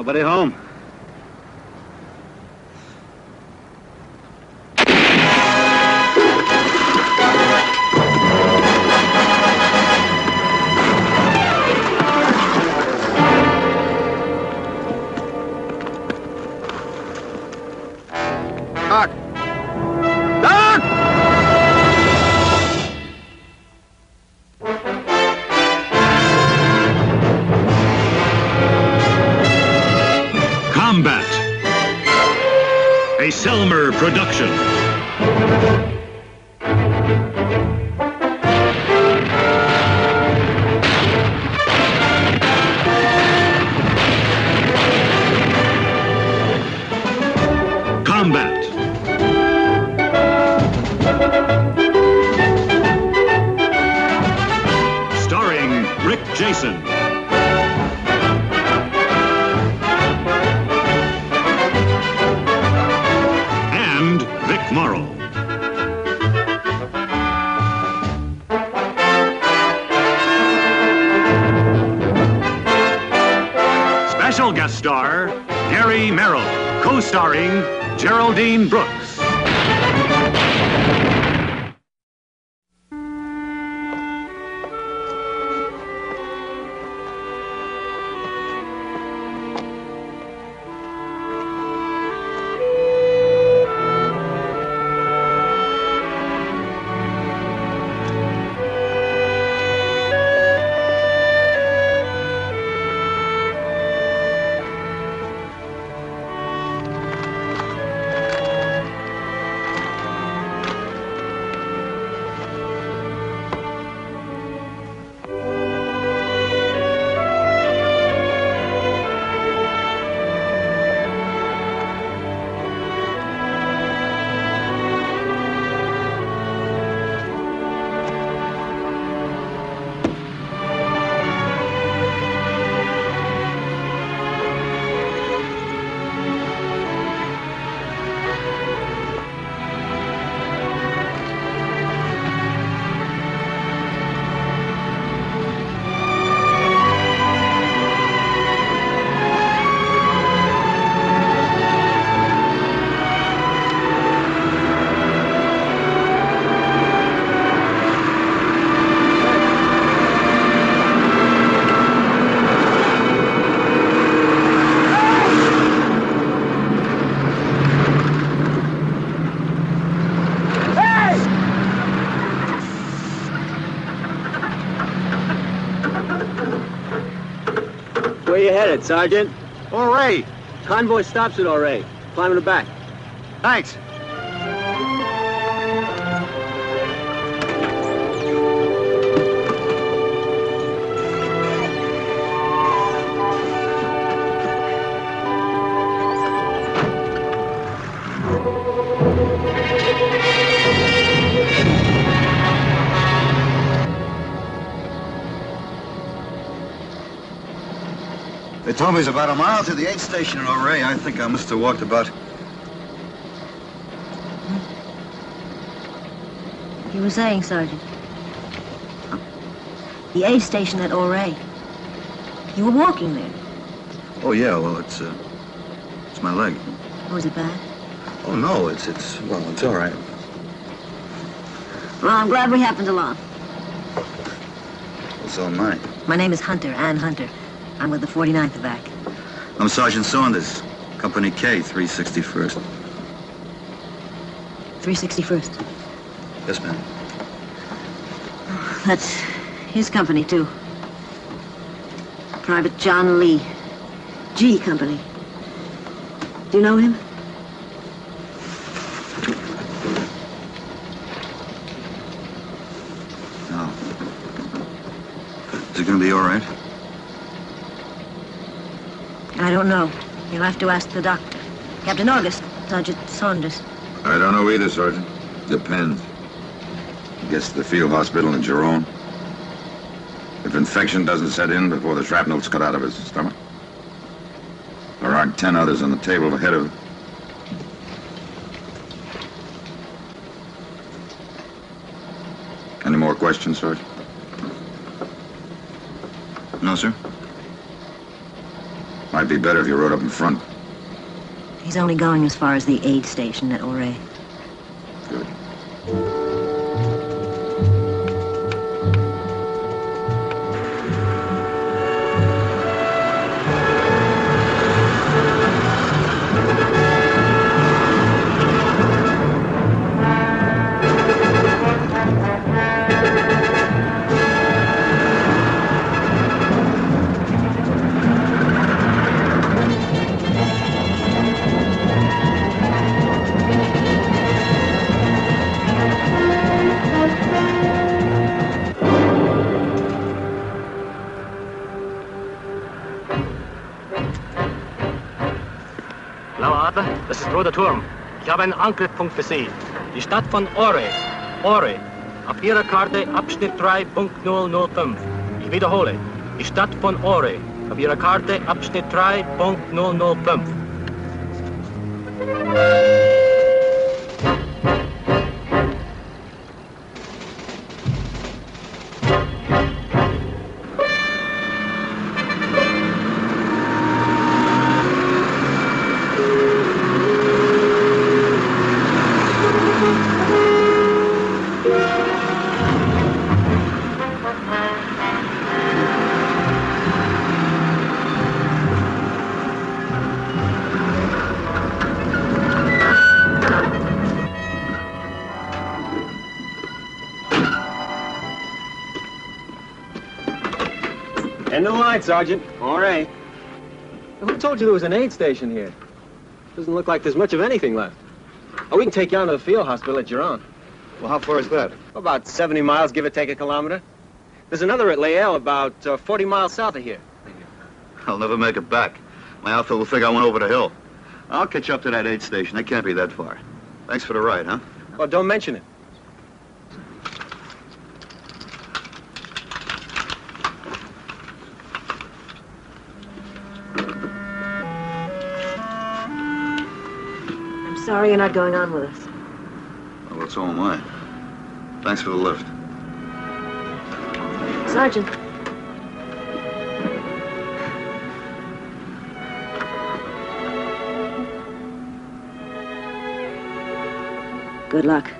Nobody home. Doc! Doc! Combat. A Selmer production. Combat. Starring Rick Jason. And Vic Morrow. Special guest star, Gary Merrill. Co-starring Geraldine Brooks. Where you headed, Sergeant? Hooray! Convoy stops at Ouray. Climb in the back. Thanks. They told me it's about a mile to the aid station in Ouray. I think I must have walked about. You were saying, Sergeant. The aid station at Ouray. You were walking there. Oh, yeah, well, it's my leg. Was it bad? Oh, no, it's all right. Well, I'm glad we happened along. Well, so am I. My name is Hunter, Ann Hunter. I'm with the 49th Evac. I'm Sergeant Saunders, Company K, 361st. 361st. Yes, ma'am. That's his company, too. Private John Lee. G Company. Do you know him? No. Is it going to be all right? I don't know. You'll have to ask the doctor. Captain August, Sergeant Saunders. I don't know either, Sergeant. Depends. Gets to the field hospital in Jerome. If infection doesn't set in before the shrapnel's cut out of his stomach. There aren't 10 others on the table ahead of him. Any more questions, Sergeant? No, sir. Might be better if you rode up in front. He's only going as far as the aid station at Ouray. Good. Das ist Roter Turm. Ich habe einen Angriffspunkt für Sie. Die Stadt von Ouray. Ouray. Auf Ihrer Karte Abschnitt 3.005. Ich wiederhole. Die Stadt von Ouray. Auf Ihrer Karte Abschnitt 3.005. End of the line, Sergeant. All right. Who told you there was an aid station here? Doesn't look like there's much of anything left. Oh, we can take you on to the field hospital at Giron. Well, how far is that? About 70 miles, give or take a kilometer. There's another at Layelle about 40 miles south of here. I'll never make it back. My outfit will think I went over the hill. I'll catch up to that aid station. It can't be that far. Thanks for the ride, huh? Well, don't mention it. I'm sorry you're not going on with us. Well, so am I. Thanks for the lift. Sergeant. Good luck.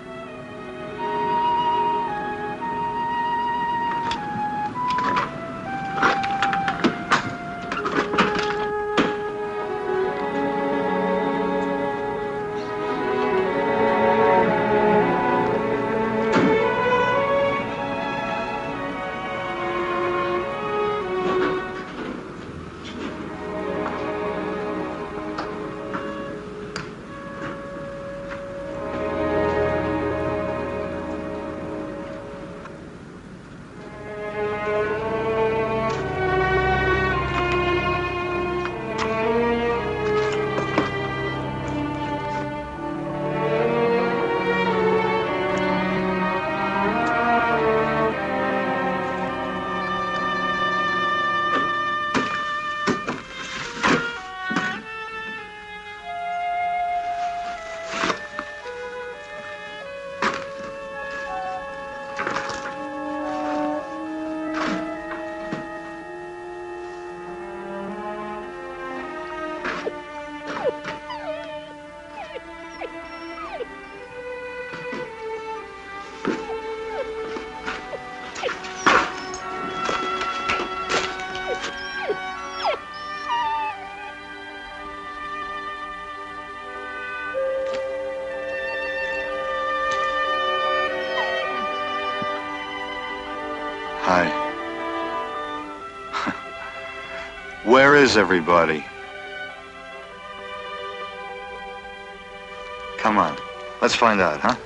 Hi. Where is everybody? Come on. Let's find out, huh?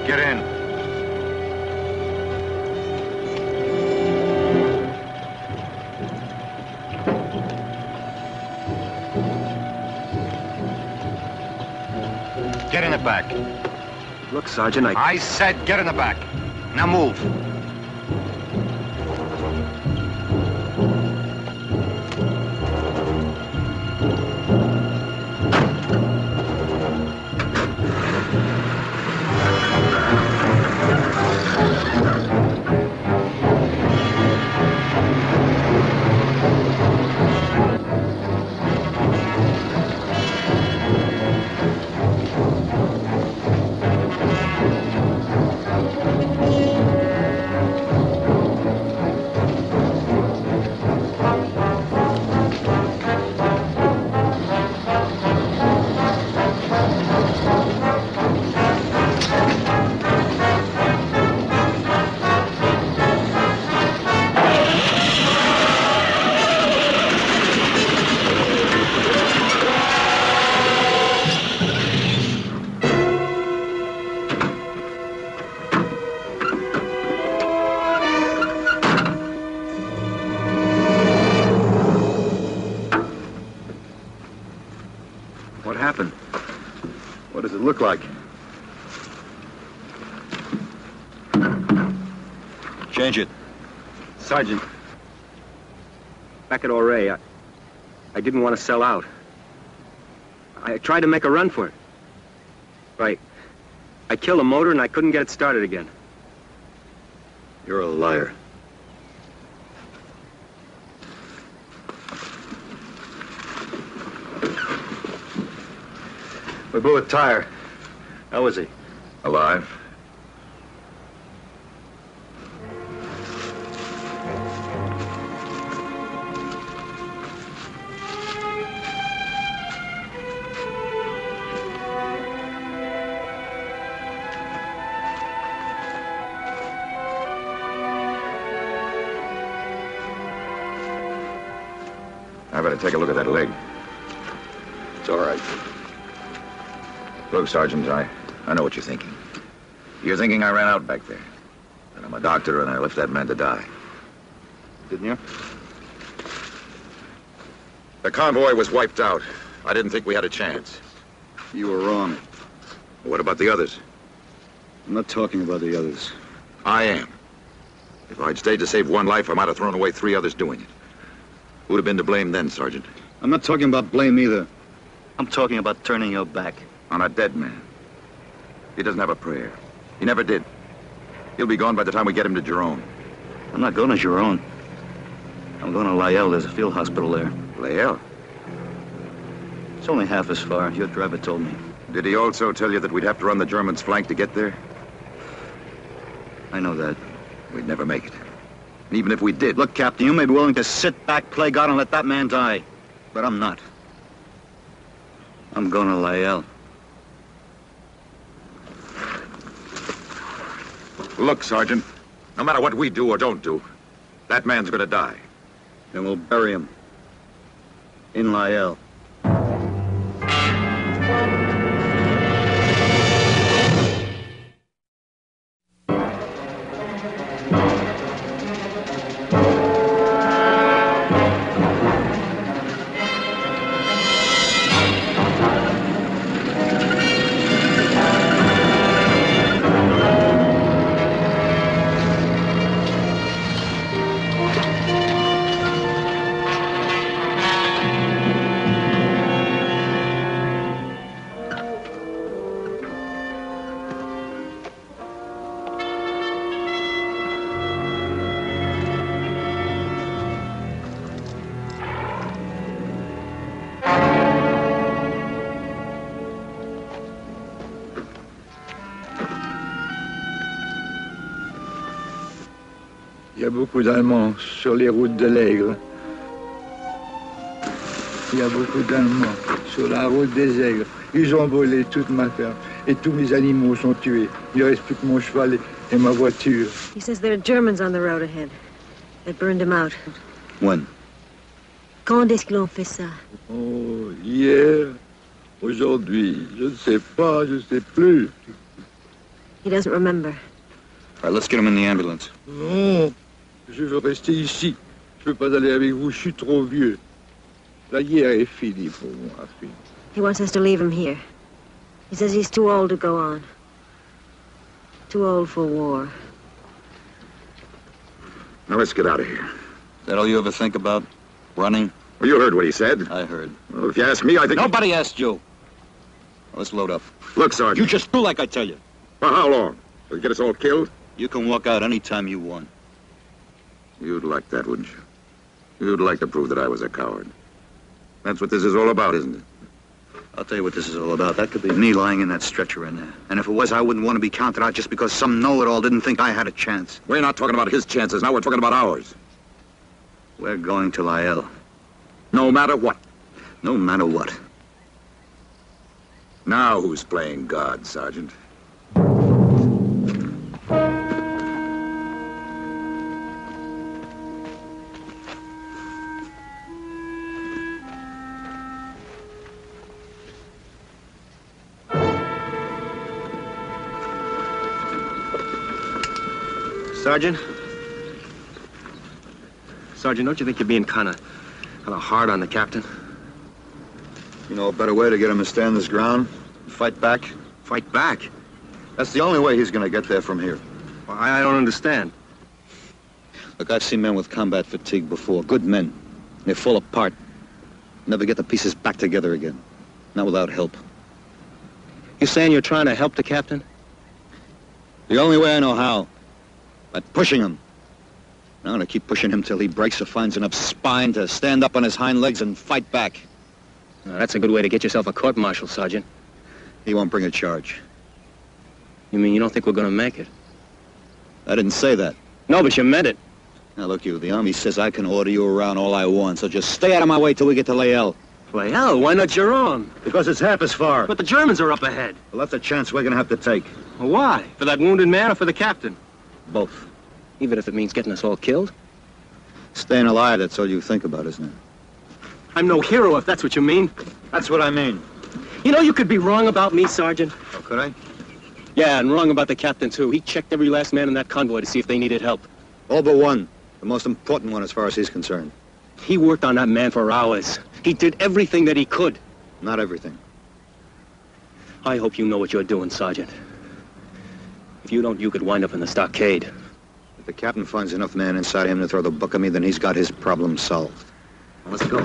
Get in. Get in the back. Look, Sergeant, I said get in the back. Now move. What happened? What does it look like? Change it. Sergeant, back at WWII, I didn't want to sell out. I tried to make a run for it. I killed a motor and I couldn't get it started again. You're a liar. We blew a tire. How is he? Alive? I better take a look at that leg. It's all right. Look, Sergeant, I know what you're thinking. You're thinking I ran out back there. And I'm a doctor, and I left that man to die. Didn't you? The convoy was wiped out. I didn't think we had a chance. You were wrong. What about the others? I'm not talking about the others. I am. If I'd stayed to save one life, I might have thrown away 3 others doing it. Who'd have been to blame then, Sergeant? I'm not talking about blame either. I'm talking about turning your back. On a dead man. He doesn't have a prayer. He never did. He'll be gone by the time we get him to Jerome. I'm not going to Giron. I'm going to Lyell. There's a field hospital there. Lyell? It's only half as far. Your driver told me. Did he also tell you that we'd have to run the Germans' flank to get there? I know that. We'd never make it. And even if we did... Look, Captain, you may be willing to sit back, play God, and let that man die. But I'm not. I'm going to Lyell. Look, Sergeant, no matter what we do or don't do, that man's gonna die. Then we'll bury him. In Lyell. Il y a beaucoup d'Allemands sur les routes de l'Aigle. Il y a beaucoup d'Allemands sur la route des Aigles. Ils ont volé toute ma ferme et tous mes animaux sont tués. Il ne reste plus que mon cheval et ma voiture. He says there are Germans on the road ahead. They burned him out. When? Quand est-ce qu'ils ont fait ça? Oh, hier, aujourd'hui, je ne sais pas, je ne sais plus. He doesn't remember. All right, let's get him in the ambulance. Non, je veux rester ici. Je ne peux pas aller avec vous, je suis trop vieux. La guerre est finie pour moi, fille. He wants us to leave him here. He says he's too old to go on. Too old for war. Now let's get out of here. Is that all you ever think about? Running? Well, you heard what he said. I heard. Well, if you ask me, I think... Nobody asked you. Well, let's load up. Look, Sergeant. You just do like I tell you. For how long? Will you get us all killed? You can walk out any time you want. You'd like that, wouldn't you? You'd like to prove that I was a coward. That's what this is all about, isn't it? I'll tell you what this is all about. That could be me lying in that stretcher in there. And if it was, I wouldn't want to be counted out just because some know-it-all didn't think I had a chance. We're not talking about his chances now. We're talking about ours. We're going to Lyell. No matter what. No matter what. Now who's playing God, Sergeant? Sergeant? Sergeant, don't you think you're being kind of hard on the captain? You know a better way to get him to stand his ground? Fight back? Fight back? That's the only way he's gonna get there from here. Well, I don't understand. Look, I've seen men with combat fatigue before. Good men. They fall apart. Never get the pieces back together again. Not without help. You saying you're trying to help the captain? The only way I know how. By pushing him. I'm gonna keep pushing him till he breaks or finds enough spine to stand up on his hind legs and fight back. Now, that's a good way to get yourself a court-martial, Sergeant. He won't bring a charge. You mean you don't think we're gonna make it? I didn't say that. No, but you meant it. Now look, you, the Army says I can order you around all I want, so just stay out of my way till we get to Lyell. Well, why not Giron? Because it's half as far. But the Germans are up ahead. Well, that's a chance we're gonna have to take. Well, why? For that wounded man or for the captain? Both. Even if it means getting us all killed? Staying alive, that's all you think about, isn't it? I'm no hero, if that's what you mean. That's what I mean. You know, you could be wrong about me, Sergeant. Oh, could I? Yeah, and wrong about the captain, too. He checked every last man in that convoy to see if they needed help. All but one. The most important one as far as he's concerned. He worked on that man for hours. He did everything that he could. Not everything. I hope you know what you're doing, Sergeant. If you don't, you could wind up in the stockade. If the captain finds enough men inside him to throw the book at me, then he's got his problem solved. Now, let's go.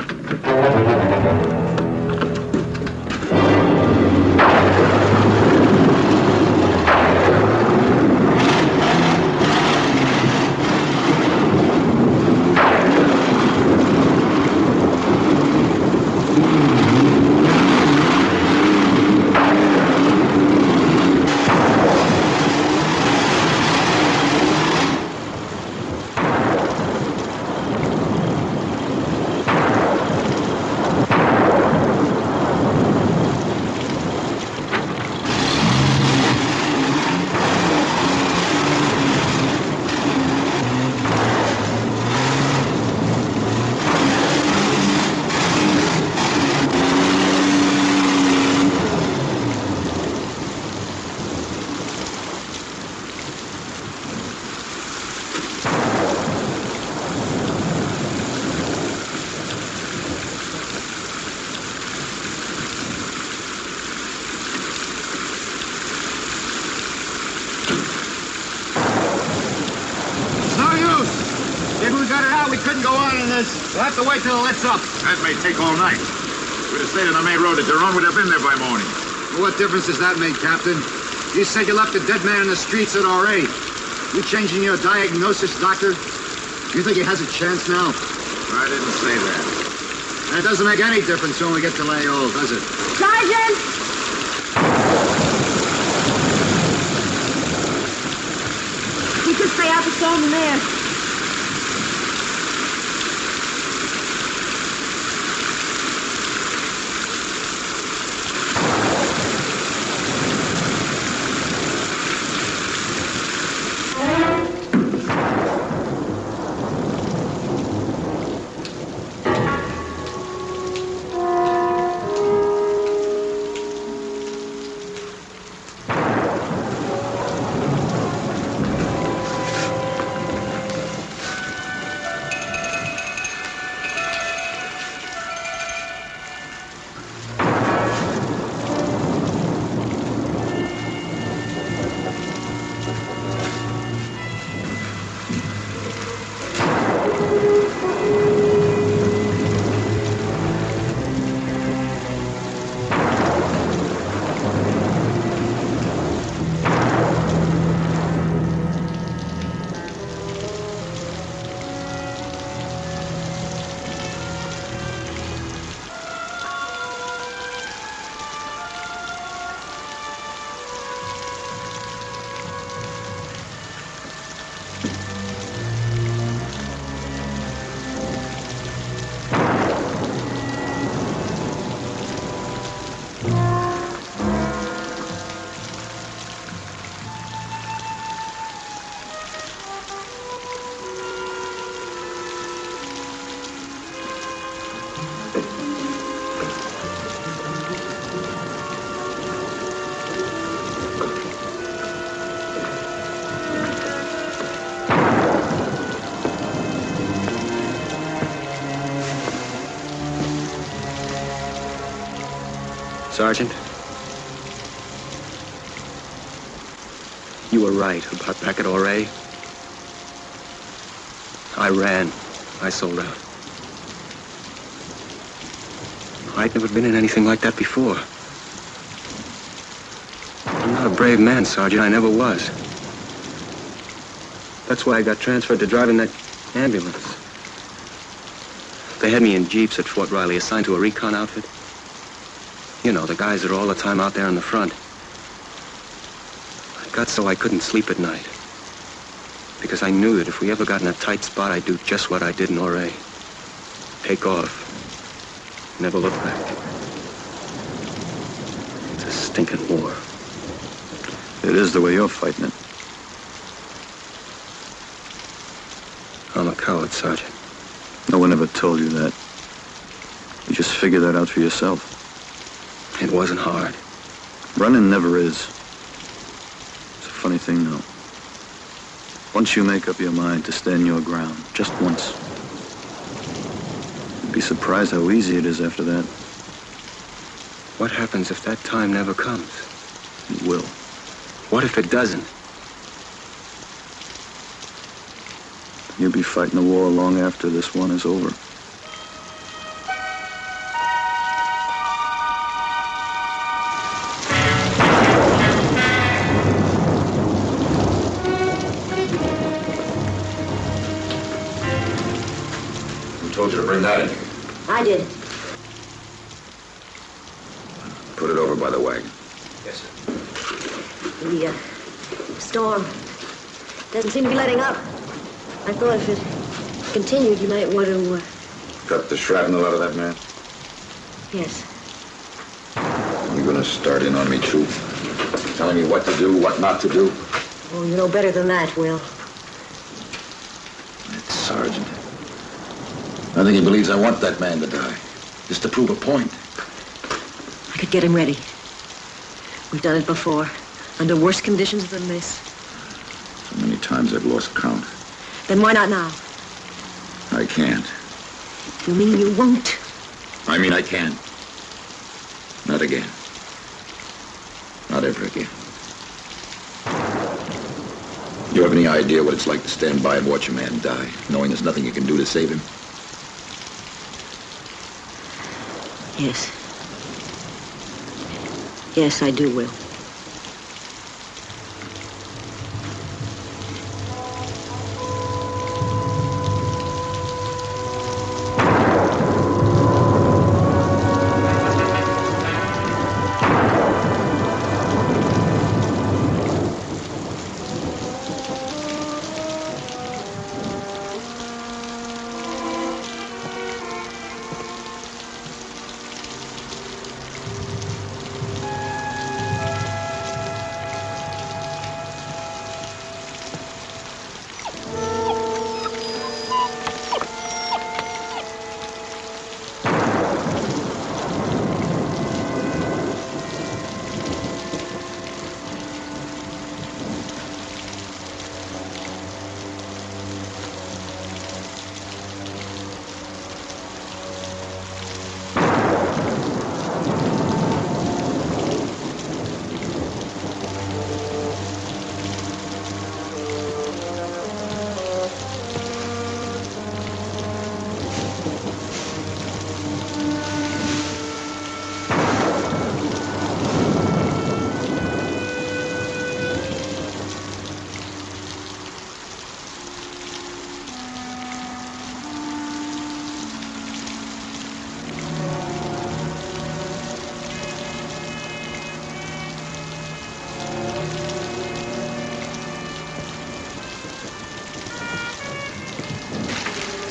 We'll have to wait till it lets up. That may take all night. We'd have stayed on the main road to Jerome. We'd have been there by morning. Well, what difference does that make, Captain? You said you left a dead man in the streets at R.A. You changing your diagnosis, Doctor? You think he has a chance now? I didn't say that. And it doesn't make any difference when we get to Layol, does it? Sergeant! You could stay out the storm there. Sergeant, you were right about back at R.A. I ran. I sold out. I'd never been in anything like that before. I'm not a brave man, Sergeant. I never was. That's why I got transferred to driving that ambulance. They had me in jeeps at Fort Riley, assigned to a recon outfit. You know, the guys that are all the time out there in the front. I got so I couldn't sleep at night. Because I knew that if we ever got in a tight spot, I'd do just what I did in R.A. Take off. Never look back. It's a stinking war. It is the way you're fighting it. I'm a coward, Sergeant. No one ever told you that. figure that out for yourself. It wasn't hard. Running never is. It's a funny thing, though. Once you make up your mind to stand your ground, just once, you'd be surprised how easy it is after that. What happens if that time never comes? It will. What if it doesn't? You'll be fighting a war long after this one is over. Who told you to bring that in here? I did. Put it over by the wagon. Yes, sir. The storm doesn't seem to be letting up. I thought if it continued, you might want to, Cut the shrapnel out of that man. yes. You gonna start in on me, too? Telling me what to do, what not to do? Oh, you know better than that, Will. That sergeant. I think he believes I want that man to die. Just to prove a point. I could get him ready. We've done it before, under worse conditions than this. So many times I've lost count. Then why not now? I can't. You mean you won't? I mean I can. Not again. Not ever again. You have any idea what it's like to stand by and watch a man die, knowing there's nothing you can do to save him? Yes. Yes, I do, Will.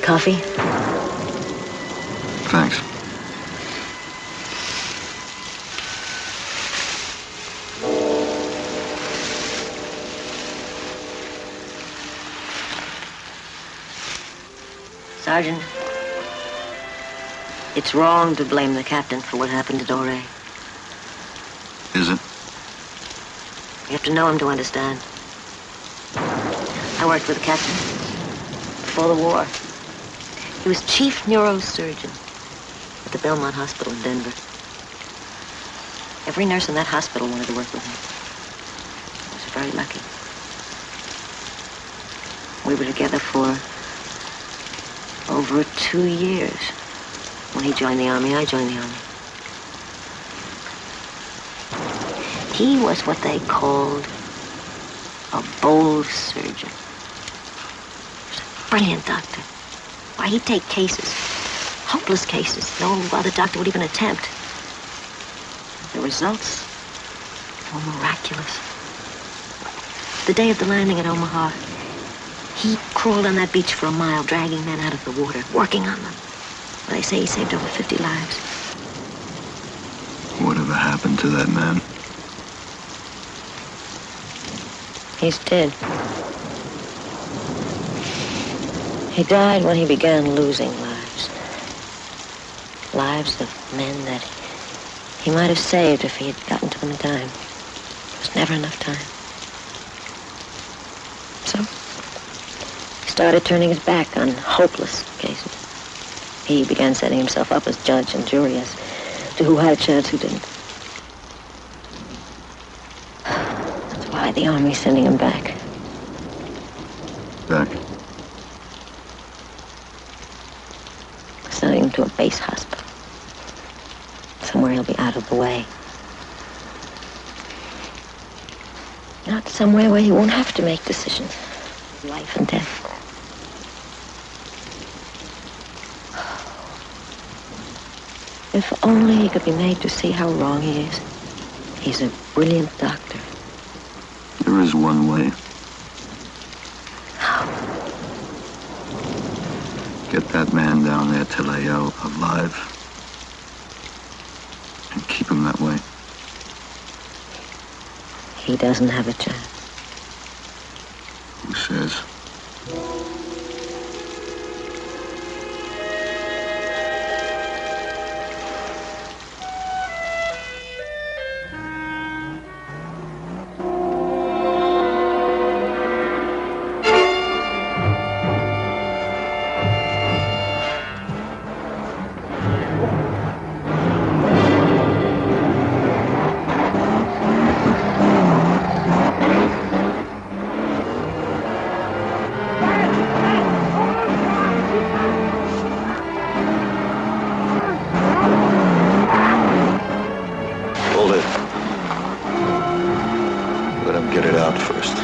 Coffee? Thanks. Sergeant, it's wrong to blame the captain for what happened to Doré. Is it? You have to know him to understand. I worked with the captain before the war. He was chief neurosurgeon at the Belmont Hospital in Denver. Every nurse in that hospital wanted to work with him. I was very lucky. We were together for over 2 years. When he joined the Army, I joined the Army. He was what they called a bold surgeon. He was a brilliant doctor. Why, he'd take cases, hopeless cases, no other doctor would even attempt. The results were miraculous. The day of the landing at Omaha, he crawled on that beach for a mile, dragging men out of the water, working on them. They say he saved over 50 lives. Whatever happened to that man? He's dead. He died when he began losing lives. lives of men that he might have saved if he had gotten to them in time. There was never enough time. So he started turning his back on hopeless cases. He began setting himself up as judge and jury as to who had a chance, who didn't. That's why the Army's sending him back. Back? Sending him to a base hospital. Somewhere he'll be out of the way. Not somewhere where he won't have to make decisions. Life and death. If only he could be made to see how wrong he is. He's a brilliant doctor. There is one way. How? Get that man down there to Lael alive. And keep him that way. He doesn't have a chance. Who says? Get it out first.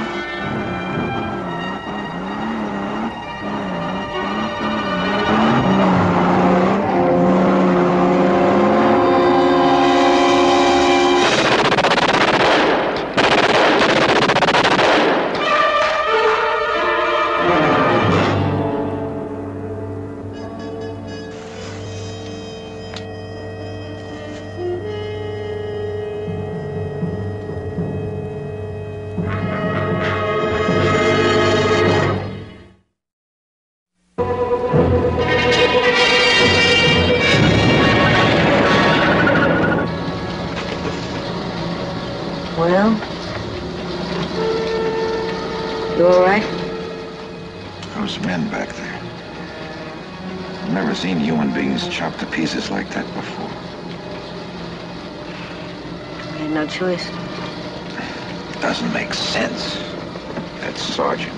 Well? You all right? Those men back there. I've never seen human beings chopped to pieces like that before. We had no choice. It doesn't make sense. That sergeant,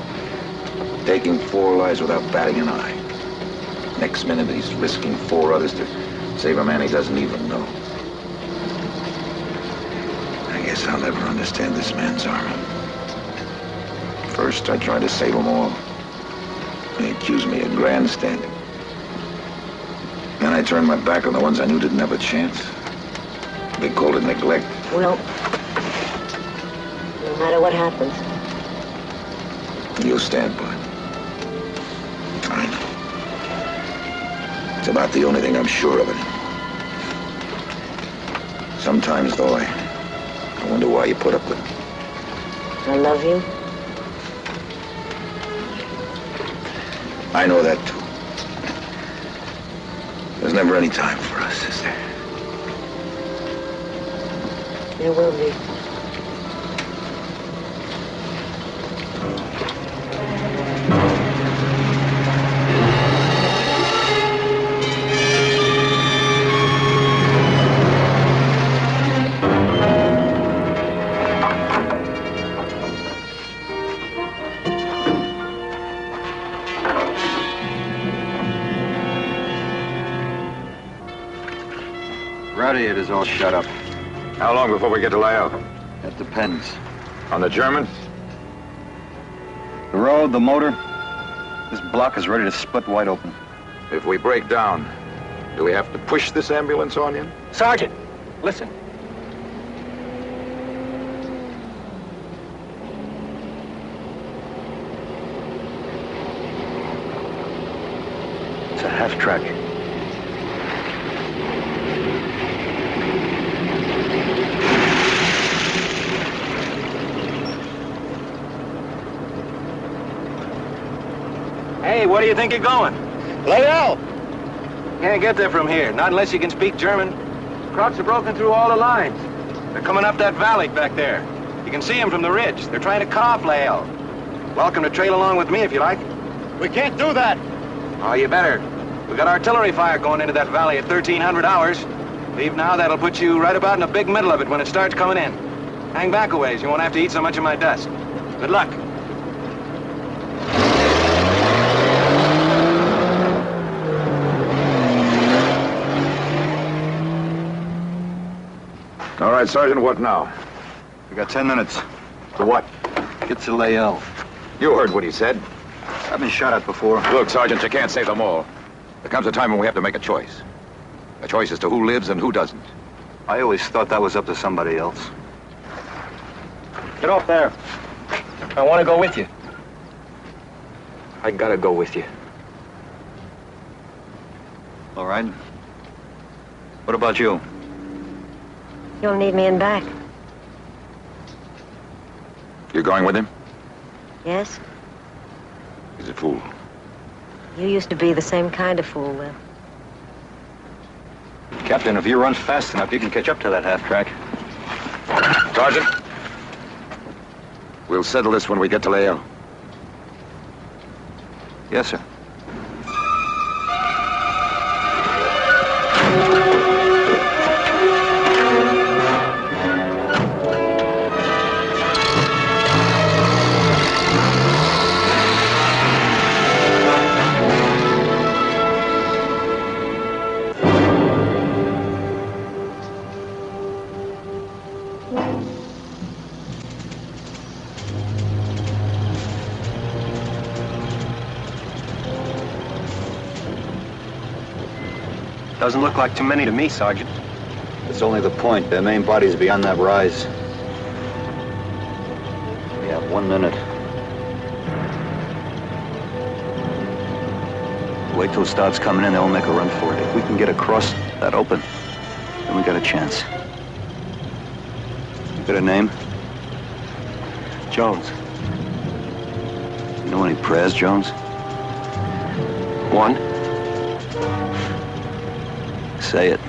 taking 4 lives without batting an eye. Next minute, he's risking 4 others to save a man he doesn't even know. I guess I'll never understand this man's army. First, I tried to save them all. They accused me of grandstanding. Then I turned my back on the ones I knew didn't have a chance. They called it neglect. Well, no matter what happens. You'll stand by. I know. It's about the only thing I'm sure of it. Sometimes, though, I wonder why you put up with it. I love you. I know that, too. There's never any time for us, is there? There will be. It is all shut up. How long before we get to Lael? That depends. On the Germans? The road, the motor. This block is ready to split wide open. If we break down, do we have to push this ambulance on you? Sergeant, listen. It's a half track. Hey, where do you think you're going? Lael! Can't get there from here, not unless you can speak German. Krauts are broken through all the lines. They're coming up that valley back there. You can see them from the ridge. They're trying to cut off Lael. Welcome to trail along with me if you like. We can't do that. Oh, you better. We got artillery fire going into that valley at 1300 hours. Leave now, that'll put you right about in the big middle of it when it starts coming in. Hang back a ways, you won't have to eat so much of my dust. Good luck. All right, Sergeant, what now? We got 10 minutes. For what? Get to Lael. You heard what he said. I've been shot at before. Look, Sergeant, you can't save them all. There comes a time when we have to make a choice. A choice as to who lives and who doesn't. I always thought that was up to somebody else. Get off there. I want to go with you. I gotta go with you. All right. What about you? You'll need me in back. You going with him? Yes? He's a fool. You used to be the same kind of fool, Will. Captain, if you run fast enough, you can catch up to that half-track. Sergeant, we'll settle this when we get to Lael. Yes, sir. Doesn't look like too many to me, Sergeant. It's only the point. Their main body's beyond that rise. We have 1 minute. Wait till it starts coming in, they'll make a run for it. If we can get across that open, then we got a chance. You got a name? Jones. You know any prayers, Jones? One. Say it.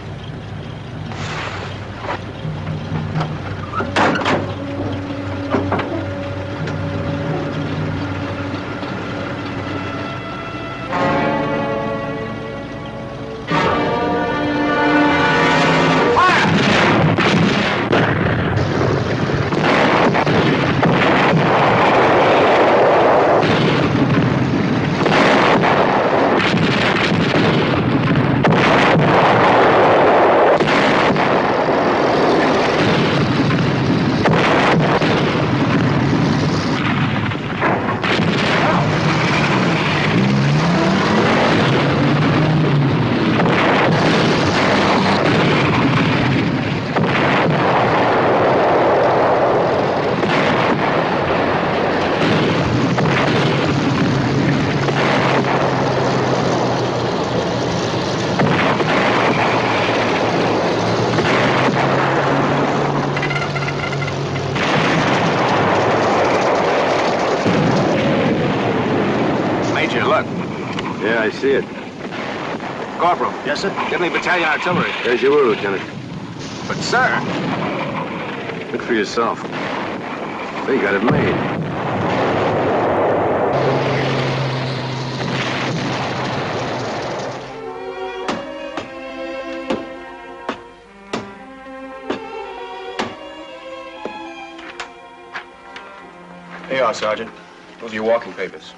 Yeah, I see it. Corporal. Yes, sir? Give me battalion artillery. As you will, Lieutenant. But, sir... Good for yourself. They got it made. Here you are, Sergeant. Those are your walking papers.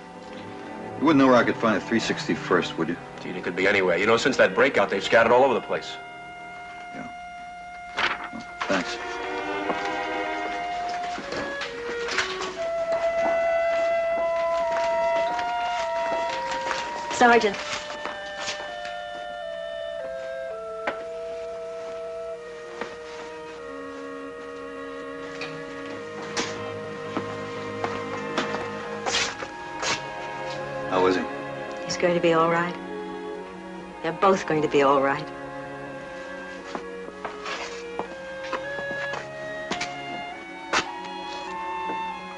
You wouldn't know where I could find a 361st, would you? Gee, it could be anywhere. You know, since that breakout, they've scattered all over the place. Yeah. Well, thanks. Sergeant. How is he? He's going to be all right. They're both going to be all right.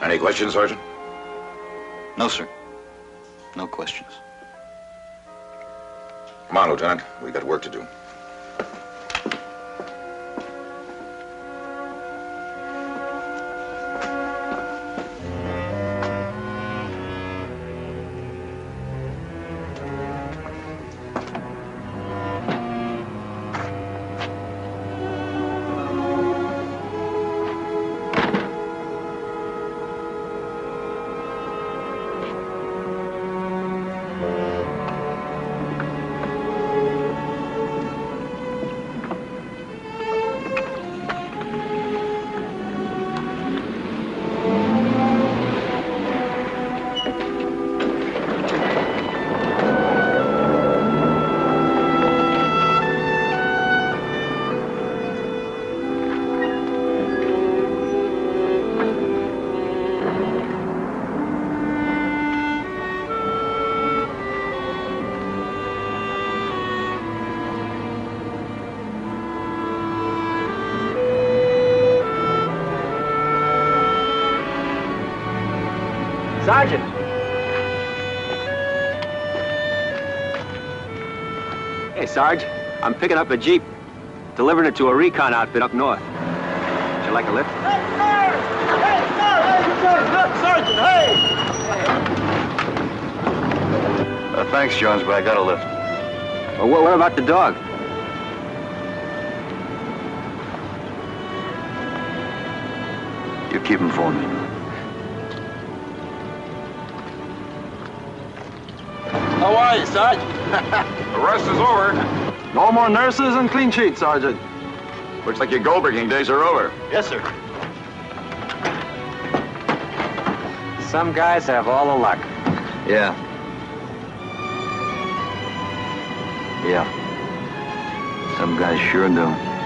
Any questions, Sergeant? No, sir. No questions. Come on, Lieutenant. We got work to do. Sergeant! Hey, Sarge. I'm picking up a Jeep, delivering it to a recon outfit up north. Would you like a lift? Hey, sir! Hey, sir! Hey, sir! Look, Sergeant, hey! Thanks, Jones, but I got a lift. Well, what about the dog? You keep him for me. How are you, Sarge? The rest is over. No more nurses and clean sheets, Sergeant. Looks like your gold-breaking days are over. Yes, sir. Some guys have all the luck. Yeah. Yeah. Some guys sure do.